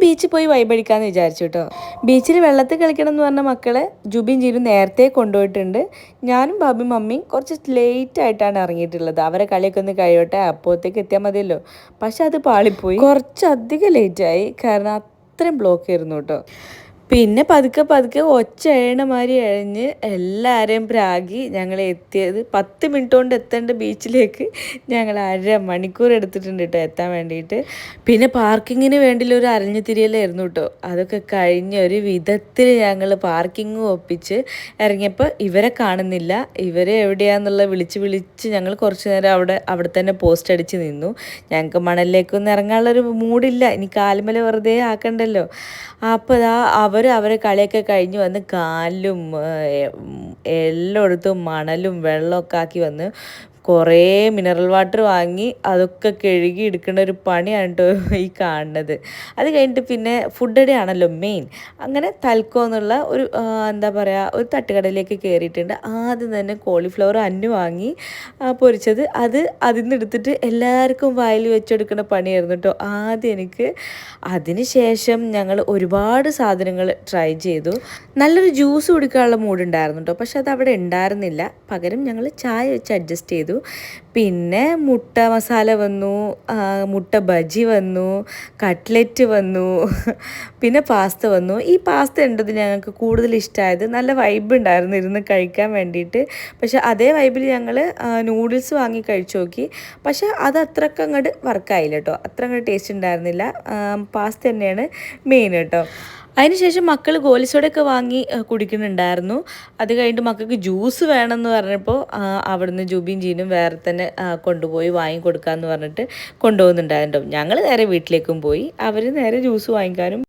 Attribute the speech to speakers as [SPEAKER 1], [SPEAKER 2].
[SPEAKER 1] ബീച്ചിൽ പോയി വൈബടിക്കാമെന്ന് വിചാരിച്ചു കേട്ടോ. ബീച്ചിൽ വെള്ളത്തിൽ കളിക്കണം എന്ന് പറഞ്ഞ മക്കളെ ജുബിൻ ജീനും നേരത്തെ കൊണ്ടുപോയിട്ടുണ്ട്. ഞാനും ബാബി മമ്മിയും കുറച്ച് ലേറ്റ് ആയിട്ടാണ് ഇറങ്ങിയിട്ടുള്ളത്. അവരെ കളിയൊക്കെ ഒന്ന് കഴിയട്ടെ, അപ്പോഴത്തേക്ക് എത്തിയാൽ മതിയല്ലോ. പക്ഷെ അത് പാളിപ്പോയി, കുറച്ചധികം ലേറ്റായി, കാരണം അത്രയും ബ്ലോക്ക് ആയിരുന്നു കേട്ടോ. പിന്നെ പതുക്കെ പതുക്കെ ഒച്ച എഴണ മാതിരി എഴഞ്ഞ് എല്ലാവരെയും പ്രാഗി ഞങ്ങൾ എത്തിയത്. 10 മിനിറ്റ് കൊണ്ട് എത്തേണ്ട ബീച്ചിലേക്ക് ഞങ്ങൾ അരമണിക്കൂർ എടുത്തിട്ടുണ്ട് കേട്ടോ എത്താൻ വേണ്ടിയിട്ട്. പിന്നെ പാർക്കിങ്ങിന് വേണ്ടിയുള്ള ഒരു അരഞ്ഞു തിരിയലായിരുന്നു കേട്ടോ. അതൊക്കെ കഴിഞ്ഞ് ഒരു വിധത്തിൽ ഞങ്ങൾ പാർക്കിങ്ങും ഒപ്പിച്ച് ഇറങ്ങിയപ്പോൾ ഇവരെ കാണുന്നില്ല. ഇവരെ എവിടെയാണെന്നുള്ള വിളിച്ച് ഞങ്ങൾ കുറച്ച് നേരം അവിടെ തന്നെ പോസ്റ്റ് അടിച്ച് നിന്നു. ഞങ്ങൾക്ക് മണലിലേക്കൊന്നും ഇറങ്ങാനുള്ളൊരു മൂഡില്ല, ഇനി കാലുമല വെറുതെ ആക്കണ്ടല്ലോ. അപ്പോൾ അവരെ കളിയൊക്കെ കഴിഞ്ഞ് വന്ന് കാലിലും എല്ലായിടത്തും മണലും വെള്ളമൊക്കെ ആക്കി വന്ന് കുറേ മിനറൽ വാട്ടർ വാങ്ങി അതൊക്കെ കഴുകി എടുക്കേണ്ട ഒരു പണിയാണ് കേട്ടോ ഈ കാണുന്നത്. അത് കഴിഞ്ഞിട്ട് പിന്നെ ഫുഡ് ആണല്ലോ മെയിൻ. അങ്ങനെ തൽക്കോ എന്നുള്ള ഒരു എന്താ പറയുക, ഒരു തട്ടുകടയിലേക്ക് കയറിയിട്ടുണ്ട്. ആദ്യം തന്നെ കോളിഫ്ലവർ അന്നു വാങ്ങി പൊരിച്ചത്. അതിൽ നിന്ന് എടുത്തിട്ട് എല്ലാവർക്കും വായിൽ വെച്ചെടുക്കുന്ന പണിയായിരുന്നു കേട്ടോ ആദ്യം എനിക്ക്. അതിന് ശേഷം ഞങ്ങൾ ഒരുപാട് സാധനങ്ങൾ ട്രൈ ചെയ്തു. നല്ലൊരു ജ്യൂസ് കുടിക്കാനുള്ള മൂഡുണ്ടായിരുന്നു കേട്ടോ, പക്ഷെ അത് അവിടെ ഉണ്ടായിരുന്നില്ല. പകരം ഞങ്ങൾ ചായ വെച്ച് അഡ്ജസ്റ്റ് ചെയ്തു. പിന്നെ മുട്ട മസാല വന്നു, മുട്ട ബജി വന്നു, കട്ട്ലറ്റ് വന്നു, പിന്നെ പാസ്ത വന്നു. ഈ പാസ്ത ഉണ്ടത് ഞങ്ങൾക്ക് കൂടുതൽ ഇഷ്ടമായത്. നല്ല വൈബ് ഉണ്ടായിരുന്നു ഇരുന്ന് കഴിക്കാൻ വേണ്ടിയിട്ട്. പക്ഷെ അതേ വൈബിൽ ഞങ്ങൾ നൂഡിൽസ് വാങ്ങി കഴിച്ചു നോക്കി. പക്ഷെ അത് അത്രയ്ക്ക് അങ്ങോട്ട് വർക്കായില്ല കേട്ടോ, അത്ര അങ്ങോട്ട് ടേസ്റ്റ് ഉണ്ടായിരുന്നില്ല. പാസ്ത തന്നെയാണ് മെയിൻ കേട്ടോ. അതിനുശേഷം മക്കൾ ഗോലിസോടൊക്കെ വാങ്ങി കുടിക്കുന്നുണ്ടായിരുന്നു. അത് കഴിഞ്ഞിട്ട് മക്കൾക്ക് ജ്യൂസ് വേണമെന്ന് പറഞ്ഞപ്പോൾ അവിടുന്ന് ജുബിൻ ജീനും വേറെ തന്നെ കൊണ്ടുപോയി വാങ്ങി കൊടുക്കാമെന്ന് പറഞ്ഞിട്ട് കൊണ്ടുപോകുന്നുണ്ടായിരുന്നു. ഞങ്ങൾ നേരെ വീട്ടിലേക്കും പോയി, അവർ നേരെ ജ്യൂസ് വാങ്ങിക്കാനും